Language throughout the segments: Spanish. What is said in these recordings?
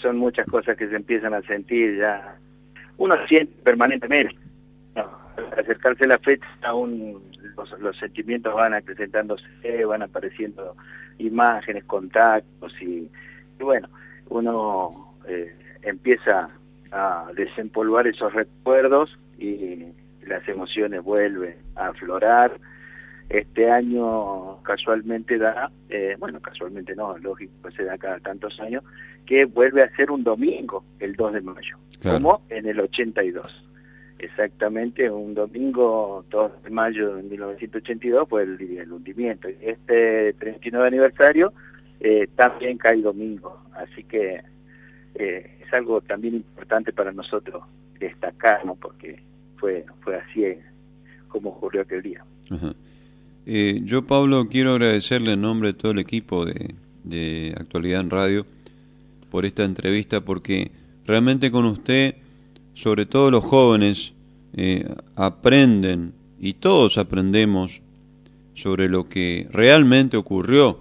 son muchas cosas que se empiezan a sentir ya. Uno siente permanentemente. No, al acercarse la fecha, aún los sentimientos van acrecentándose, van apareciendo imágenes, contactos y bueno, uno empieza a desempolvar esos recuerdos y las emociones vuelven a aflorar. Este año casualmente bueno, casualmente no, lógico, pues se da cada tantos años, que vuelve a ser un domingo, el 2 de mayo, claro, como en el 82. Exactamente, un domingo 2 de mayo de 1982 fue el hundimiento. Y este 39 aniversario también cae domingo, así que es algo también importante para nosotros destacar, ¿no? Porque fue así como ocurrió aquel día. Ajá. Yo, Pablo, quiero agradecerle en nombre de todo el equipo de Actualidad en Radio por esta entrevista, porque realmente con usted, sobre todo los jóvenes, aprenden, y todos aprendemos sobre lo que realmente ocurrió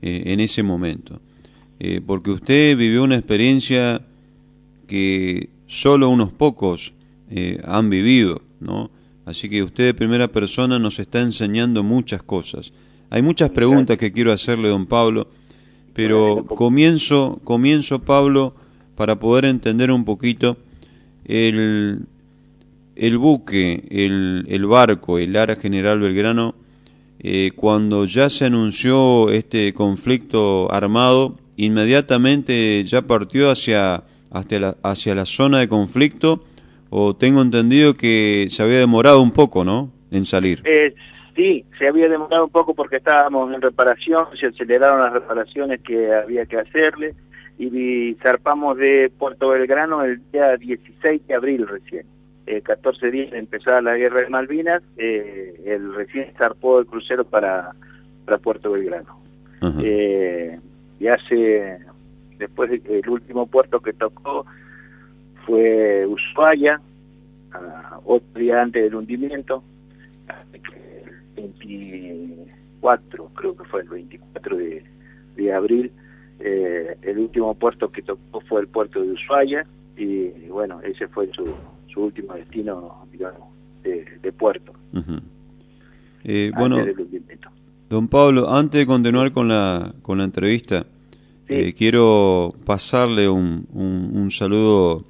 en ese momento. Porque usted vivió una experiencia que solo unos pocos han vivido, ¿no? Así que usted de primera persona nos está enseñando muchas cosas. Hay muchas preguntas que quiero hacerle, don Pablo, pero comienzo, Pablo, para poder entender un poquito el buque, el barco, el Lara General Belgrano, cuando ya se anunció este conflicto armado, inmediatamente ya partió hacia la zona de conflicto, o tengo entendido que se había demorado un poco, ¿no?, en salir. Sí, se había demorado un poco porque estábamos en reparación, se aceleraron las reparaciones que había que hacerle y zarpamos de Puerto Belgrano el día 16 de abril recién. 14 días de empezar la guerra de Malvinas, el recién zarpó el crucero para Puerto Belgrano. Después el último puerto que tocó fue Ushuaia, otro día antes del hundimiento, el 24, creo que fue el 24 de abril, el último puerto que tocó fue el puerto de Ushuaia, y bueno, ese fue su último destino, digamos, de puerto. Bueno, don Pablo, antes de continuar con la entrevista, sí, quiero pasarle un saludo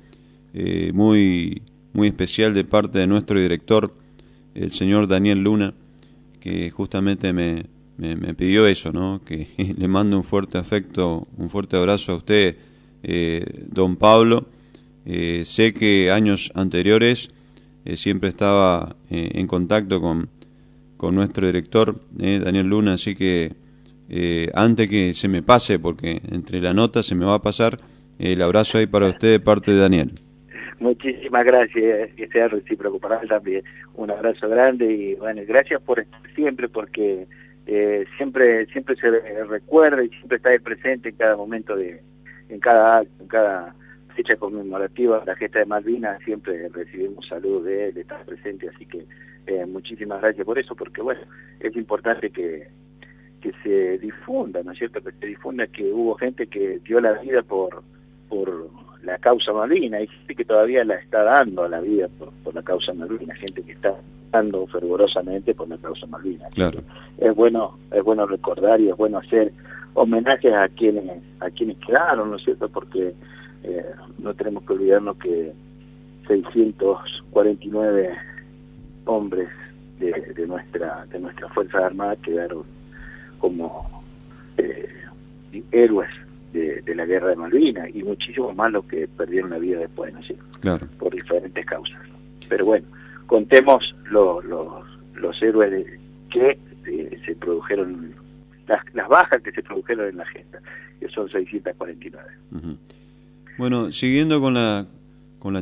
muy especial de parte de nuestro director, el señor Daniel Luna, que justamente me pidió eso, ¿no?, que le mando un fuerte afecto, un fuerte abrazo a usted, don Pablo. Sé que años anteriores siempre estaba en contacto con nuestro director, Daniel Luna, así que antes que se me pase, porque entre la nota se me va a pasar, el abrazo ahí para usted de parte de Daniel. Muchísimas gracias, que sea recíproco para él también. Un abrazo grande y bueno, gracias por estar siempre, porque siempre se recuerda y siempre está ahí presente en cada momento, en cada acto, en cada fecha conmemorativa, la gesta de Malvinas, siempre recibimos saludos de él, está presente, así que muchísimas gracias por eso, porque bueno, es importante que se difunda, ¿no es cierto?, que se difunda que hubo gente que dio la vida por la causa Malvina, hay gente que todavía la está dando a la vida por la causa Malvina, gente que está dando fervorosamente por la causa Malvina. Claro. Es bueno recordar y es bueno hacer homenajes a quienes quedaron, ¿no es cierto?, porque no tenemos que olvidarnos que 649 hombres de nuestra Fuerza Armada quedaron como héroes de la guerra de Malvinas, y muchísimos más los que perdieron la vida después, ¿no es cierto?, claro, por diferentes causas. Pero bueno, contemos los héroes que se produjeron, las bajas que se produjeron en la gesta, que son 649. Bueno, siguiendo con la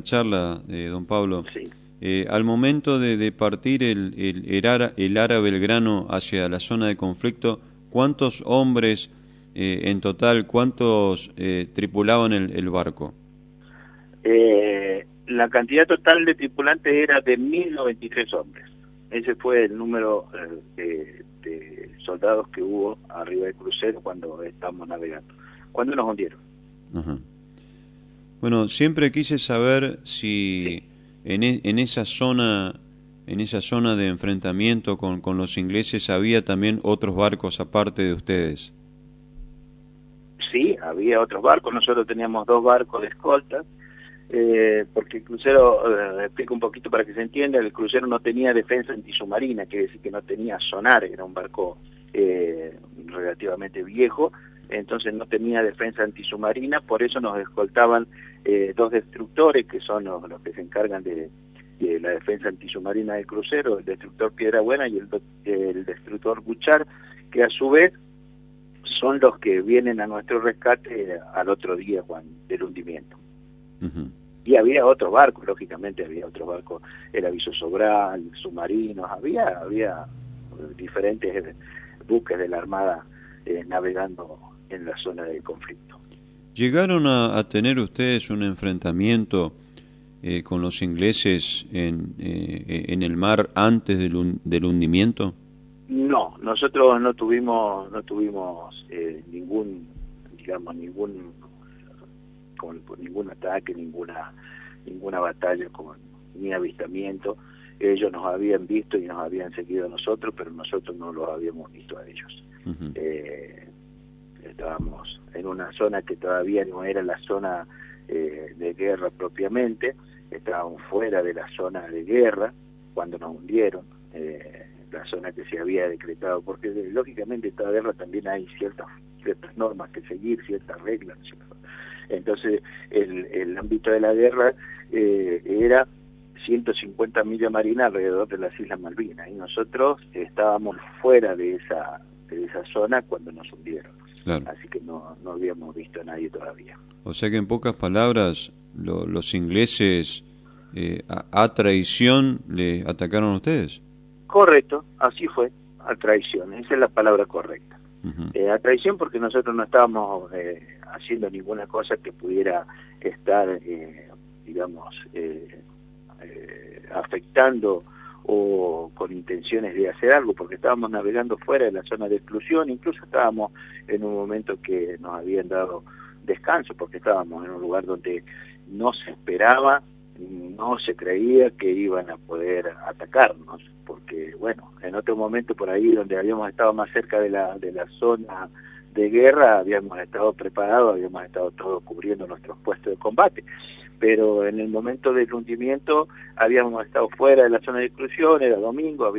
charla de don Pablo, sí, al momento de partir el Lara Belgrano hacia la zona de conflicto, ¿cuántos hombres en total, cuántos tripulaban el barco? La cantidad total de tripulantes era de 1.093 hombres. Ese fue el número de soldados que hubo arriba del crucero cuando estábamos navegando, cuando nos hundieron. Bueno, siempre quise saber si en esa zona, de enfrentamiento con los ingleses había también otros barcos aparte de ustedes. Sí, había otros barcos, nosotros teníamos 2 barcos de escolta, porque el crucero, explico un poquito para que se entienda, el crucero no tenía defensa antisubmarina, quiere decir que no tenía sonar, era un barco relativamente viejo, entonces no tenía defensa antisubmarina, por eso nos escoltaban 2 destructores, que son los que se encargan de la defensa antisubmarina del crucero, el destructor Piedra Buena y el destructor Buchar, que a su vez son los que vienen a nuestro rescate al otro día del hundimiento. Uh-huh. Y había otros barcos, lógicamente había otros barcos, el Aviso Sobral, submarinos, había diferentes buques de la Armada navegando en la zona del conflicto. ¿Llegaron a tener ustedes un enfrentamiento con los ingleses en el mar antes del hundimiento? No, nosotros no tuvimos ningún ataque, ninguna batalla ni avistamiento. Ellos nos habían visto y nos habían seguido a nosotros, pero nosotros no los habíamos visto a ellos. Uh-huh. Estábamos en una zona que todavía no era la zona de guerra propiamente, estábamos fuera de la zona de guerra cuando nos hundieron, la zona que se había decretado, porque lógicamente en toda guerra también hay ciertas normas que seguir, ciertas reglas, ¿cierto? Entonces el ámbito de la guerra era 150 millas marinas alrededor de las Islas Malvinas, y nosotros estábamos fuera de esa zona cuando nos hundieron. Claro. Así que no habíamos visto a nadie todavía. O sea que en pocas palabras, los ingleses a traición le atacaron a ustedes. Correcto, así fue, a traición, esa es la palabra correcta. Uh-huh. A traición porque nosotros no estábamos haciendo ninguna cosa que pudiera estar, afectando o con intenciones de hacer algo, porque estábamos navegando fuera de la zona de exclusión, incluso estábamos en un momento que nos habían dado descanso, porque estábamos en un lugar donde no se esperaba, no se creía que iban a poder atacarnos, porque bueno, en otro momento por ahí donde habíamos estado más cerca de la zona de guerra, habíamos estado preparados, habíamos estado todos cubriendo nuestros puestos de combate, pero en el momento del hundimiento habíamos estado fuera de la zona de exclusión, era domingo,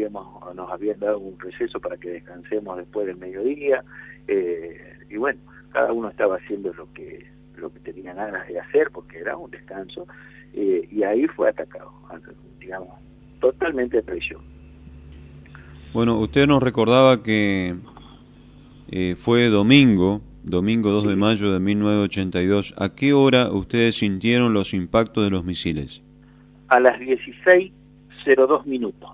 nos habían dado un receso para que descansemos después del mediodía, y bueno, cada uno estaba haciendo lo que tenía ganas de hacer, porque era un descanso, y ahí fue atacado, digamos, totalmente a traición. Bueno, usted nos recordaba que fue domingo 2 de mayo de 1982. ¿A qué hora ustedes sintieron los impactos de los misiles? A las 16:02 minutos.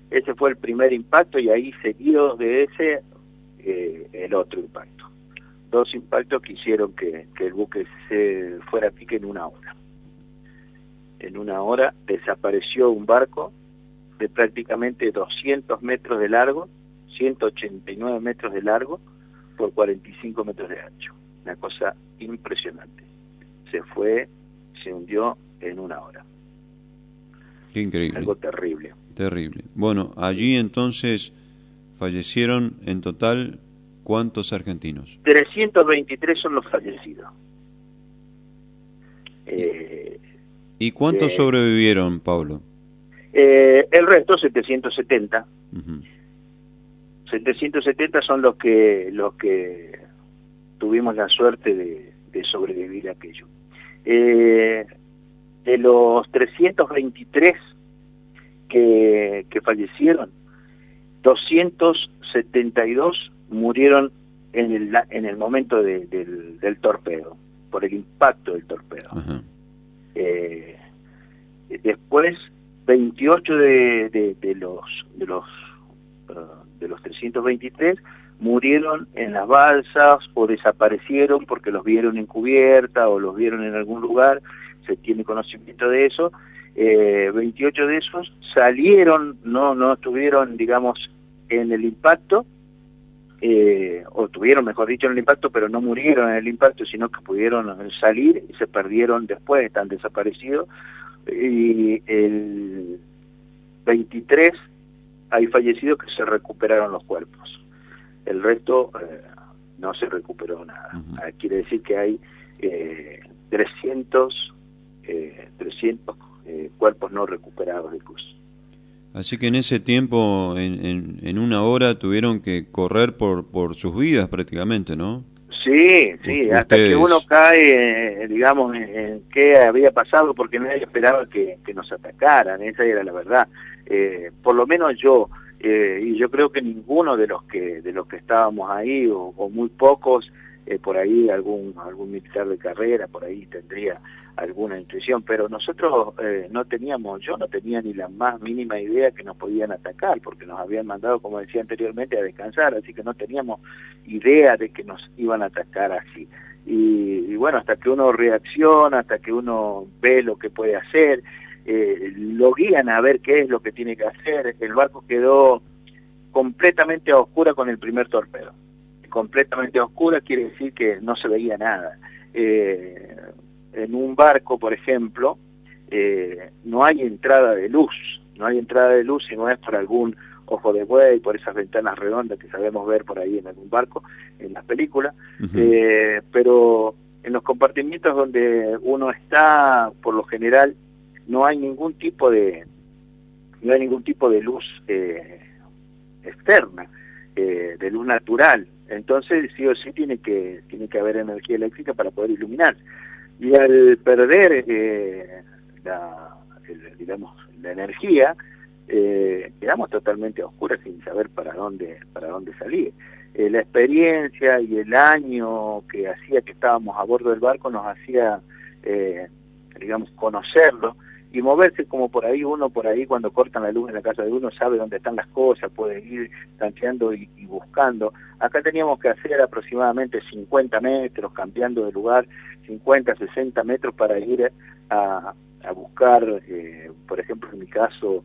Ese fue el primer impacto y ahí seguido de ese el otro impacto. 2 impactos que hicieron que el buque se fuera a pique en una hora. En una hora desapareció un barco de prácticamente 200 metros de largo, 189 metros de largo, por 45 metros de ancho. Una cosa impresionante. Se hundió en una hora. Qué increíble. Algo terrible. Terrible. Bueno, allí entonces fallecieron en total, ¿cuántos argentinos? 323 son los fallecidos. ¿Y cuántos sobrevivieron, Pablo? El resto, 770. Uh-huh. 770 son los que tuvimos la suerte de sobrevivir a aquello. De los 323 que fallecieron, 272 murieron en el momento del torpedo, por el impacto del torpedo. Uh-huh. Después, 28 de los 323 murieron en las balsas o desaparecieron porque los vieron en cubierta o los vieron en algún lugar, se tiene conocimiento de eso. 28 de esos salieron, no estuvieron, digamos, en el impacto, o tuvieron, mejor dicho, en el impacto, pero no murieron en el impacto, sino que pudieron salir y se perdieron después, están desaparecidos. Y el 23 hay fallecidos que se recuperaron los cuerpos. El resto no se recuperó nada. Quiere decir que hay 300 cuerpos no recuperados de Cruz. Así que en ese tiempo, en una hora, tuvieron que correr por sus vidas prácticamente, ¿no? Sí, hasta que uno cae, digamos, en qué había pasado, porque nadie esperaba que nos atacaran, esa era la verdad. Por lo menos yo, y yo creo que ninguno de los que estábamos ahí, o muy pocos, por ahí algún militar de carrera, por ahí tendría alguna intuición, pero nosotros yo no tenía ni la más mínima idea que nos podían atacar, porque nos habían mandado, como decía anteriormente, a descansar, así que no teníamos idea de que nos iban a atacar así. Y bueno, hasta que uno reacciona, hasta que uno ve lo que puede hacer, lo guían a ver qué es lo que tiene que hacer. El barco quedó completamente a oscura con el primer torpedo. Completamente a oscura quiere decir que no se veía nada. En un barco, por ejemplo, no hay entrada de luz, si no es por algún ojo de buey, por esas ventanas redondas que sabemos ver por ahí en algún barco, en las películas, pero en los compartimientos donde uno está, por lo general, no hay ningún tipo de luz externa, de luz natural. Entonces sí o sí tiene que haber energía eléctrica para poder iluminar. Y al perder la energía, quedamos totalmente a oscuras sin saber para dónde salir. La experiencia y el año que hacía que estábamos a bordo del barco nos hacía, conocerlo y moverse como por ahí. Uno por ahí, cuando cortan la luz en la casa de uno, sabe dónde están las cosas, puede ir tanteando y buscando. Acá teníamos que hacer aproximadamente 50 metros, cambiando de lugar, 50, 60 metros para ir a buscar, por ejemplo, en mi caso,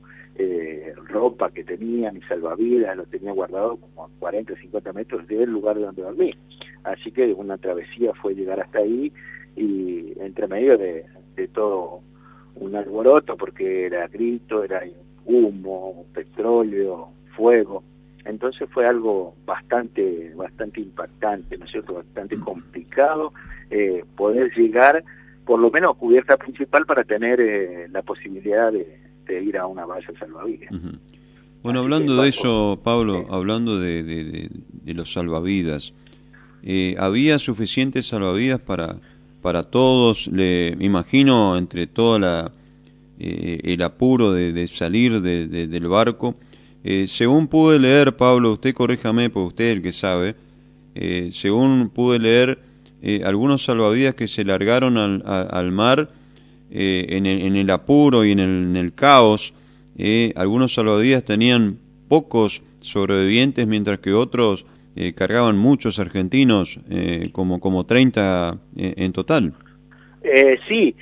ropa que tenía, mis salvavidas, lo tenía guardado como a 40, 50 metros del lugar donde dormí. Así que una travesía fue llegar hasta ahí, y entre medio de todo un alboroto, porque era grito, era humo, petróleo, fuego. Entonces fue algo bastante impactante, ¿no es cierto?, bastante complicado poder llegar, por lo menos, a cubierta principal para tener la posibilidad de ir a una balsa salvavidas. Bueno, así hablando de eso, Pablo, hablando de los salvavidas, ¿había suficientes salvavidas para todos? Me imagino, entre toda el apuro de salir del barco. Según pude leer, Pablo, usted corríjame, porque usted es el que sabe, según pude leer, algunos salvavidas que se largaron al mar en el apuro y en el caos. Algunos salvavidas tenían pocos sobrevivientes, mientras que otros cargaban muchos argentinos, como 30 en total. Sí,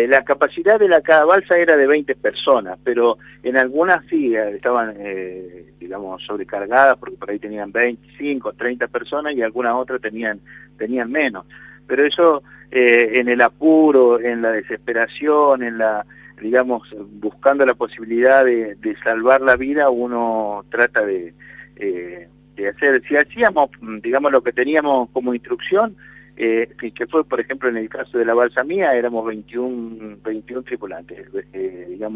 la capacidad de cada balsa era de 20 personas, pero en algunas sí estaban, sobrecargadas, porque por ahí tenían 25, 30 personas, y algunas otras tenían menos. Pero eso, en el apuro, en la desesperación, buscando la posibilidad de salvar la vida, uno trata de hacer. Si hacíamos, lo que teníamos como instrucción, que fue, por ejemplo, en el caso de la balsa mía, éramos 21 tripulantes.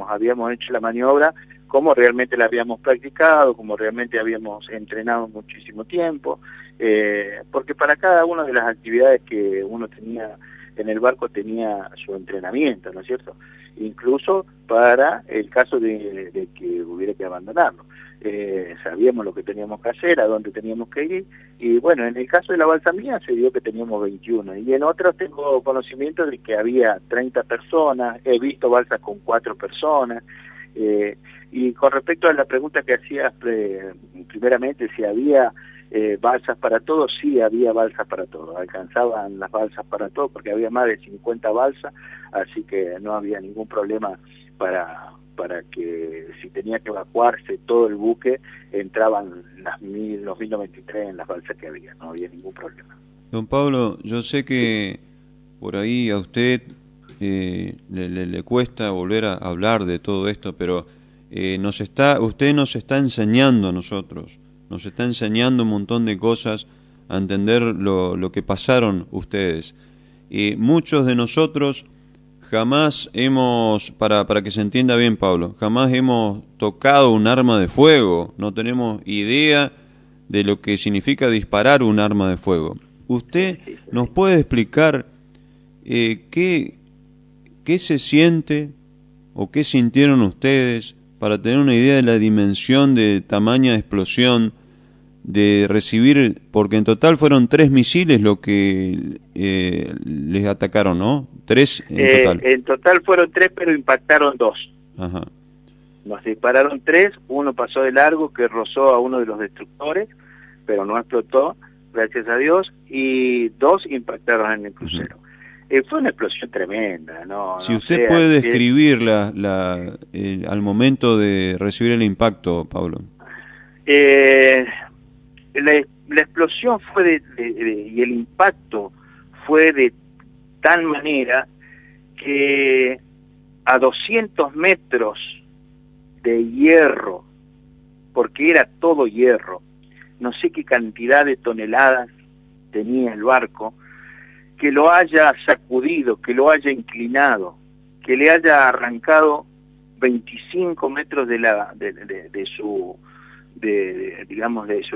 Habíamos hecho la maniobra como realmente la habíamos practicado, como realmente habíamos entrenado muchísimo tiempo, porque para cada una de las actividades que uno tenía en el barco tenía su entrenamiento, ¿no es cierto? Incluso para el caso de que hubiera que abandonarlo. Sabíamos lo que teníamos que hacer, a dónde teníamos que ir, y bueno, en el caso de la balsa mía se dio que teníamos 21, y en otros tengo conocimiento de que había 30 personas, he visto balsas con 4 personas, y con respecto a la pregunta que hacías primeramente, si había balsas para todos, sí había balsas para todos, alcanzaban las balsas para todos, porque había más de 50 balsas, así que no había ningún problema para para que si tenía que evacuarse todo el buque, entraban los 1093 en las balsas que había, no había ningún problema. Don Pablo, yo sé que por ahí a usted le cuesta volver a hablar de todo esto, pero usted nos está enseñando a nosotros, nos está enseñando un montón de cosas a entender lo que pasaron ustedes. Muchos de nosotros jamás hemos, para que se entienda bien, Pablo, jamás hemos tocado un arma de fuego, no tenemos idea de lo que significa disparar un arma de fuego. ¿Usted nos puede explicar qué se siente o qué sintieron ustedes para tener una idea de la dimensión de tamaña explosión, de recibir, porque en total fueron 3 misiles lo que les atacaron, ¿no? 3 en total. En total fueron 3, pero impactaron 2. Ajá. Nos dispararon 3, uno pasó de largo que rozó a uno de los destructores, pero no explotó, gracias a Dios, y 2 impactaron en el crucero. Fue una explosión tremenda, ¿no? Si usted puede describirla al momento de recibir el impacto, Pablo. La explosión fue y el impacto fue de tal manera que a 200 metros de hierro, porque era todo hierro, no sé qué cantidad de toneladas tenía el barco, que lo haya sacudido, que lo haya inclinado, que le haya arrancado 25 metros de su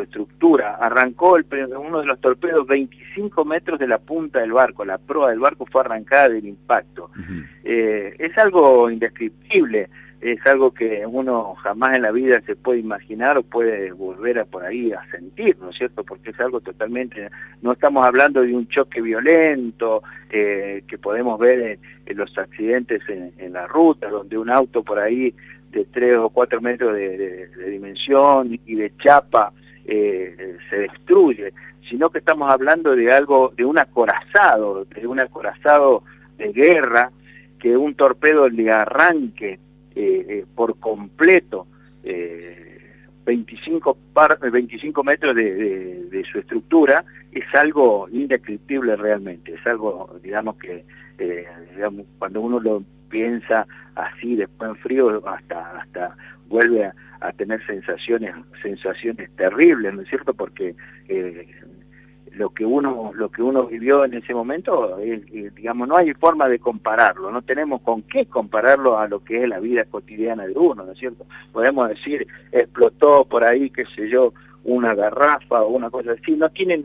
estructura. Arrancó uno de los torpedos 25 metros de la punta del barco, la proa del barco fue arrancada del impacto. Es algo indescriptible, es algo que uno jamás en la vida se puede imaginar o puede volver por ahí a sentir, ¿no es cierto? Porque es algo totalmente, no estamos hablando de un choque violento que podemos ver en los accidentes en la ruta, donde un auto por ahí de 3 o 4 metros de dimensión y de chapa se destruye, sino que estamos hablando de algo, de un acorazado de guerra, que un torpedo le arranque por completo 25 metros de su estructura, es algo indescriptible realmente, es algo, digamos que cuando uno lo piensa así después en frío hasta vuelve a tener sensaciones terribles, ¿no es cierto? Porque lo que uno vivió en ese momento, digamos, no hay forma de compararlo, no tenemos con qué compararlo a lo que es la vida cotidiana de uno, ¿no es cierto? Podemos decir, explotó por ahí, qué sé yo, una garrafa o una cosa así, no tiene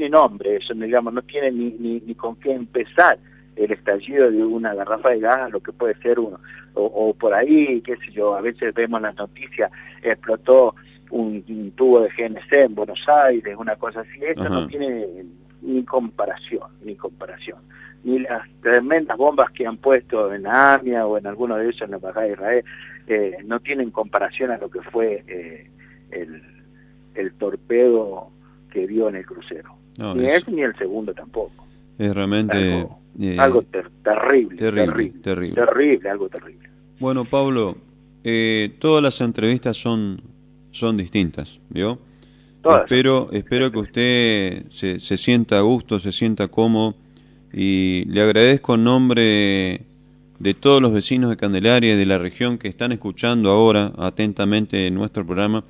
nombre eso, digamos, no tiene ni con qué empezar el estallido de una garrafa de gas, lo que puede ser uno, o por ahí, qué sé yo, a veces vemos las noticias, explotó un tubo de GNC en Buenos Aires, una cosa así, esto no tiene ni comparación, ni las tremendas bombas que han puesto en la AMIA o en alguno de ellos en la Embajada de Israel, no tienen comparación a lo que fue el torpedo que vio en el crucero, no, ni ese ni el segundo tampoco. Es realmente algo terrible, algo terrible. Bueno, Pablo, todas las entrevistas son distintas, ¿vio? Espero que usted se sienta a gusto, se sienta cómodo, y le agradezco en nombre de todos los vecinos de Candelaria y de la región que están escuchando ahora atentamente nuestro programa,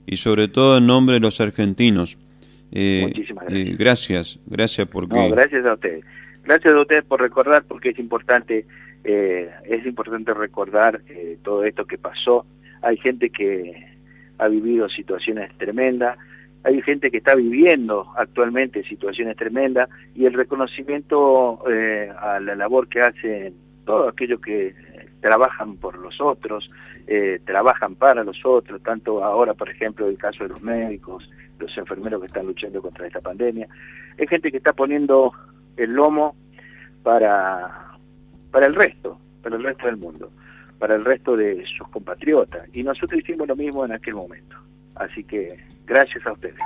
y sobre todo en nombre de los argentinos. Muchísimas gracias. Gracias porque... No, gracias a ustedes. Gracias a ustedes por recordar, porque es importante recordar todo esto que pasó. Hay gente que ha vivido situaciones tremendas, hay gente que está viviendo actualmente situaciones tremendas, y el reconocimiento a la labor que hacen todos aquellos que trabajan por los otros, trabajan para los otros, tanto ahora, por ejemplo, el caso de los médicos, los enfermeros que están luchando contra esta pandemia. Es gente que está poniendo el lomo para el resto del mundo, para el resto de sus compatriotas, y nosotros hicimos lo mismo en aquel momento. Así que gracias a ustedes.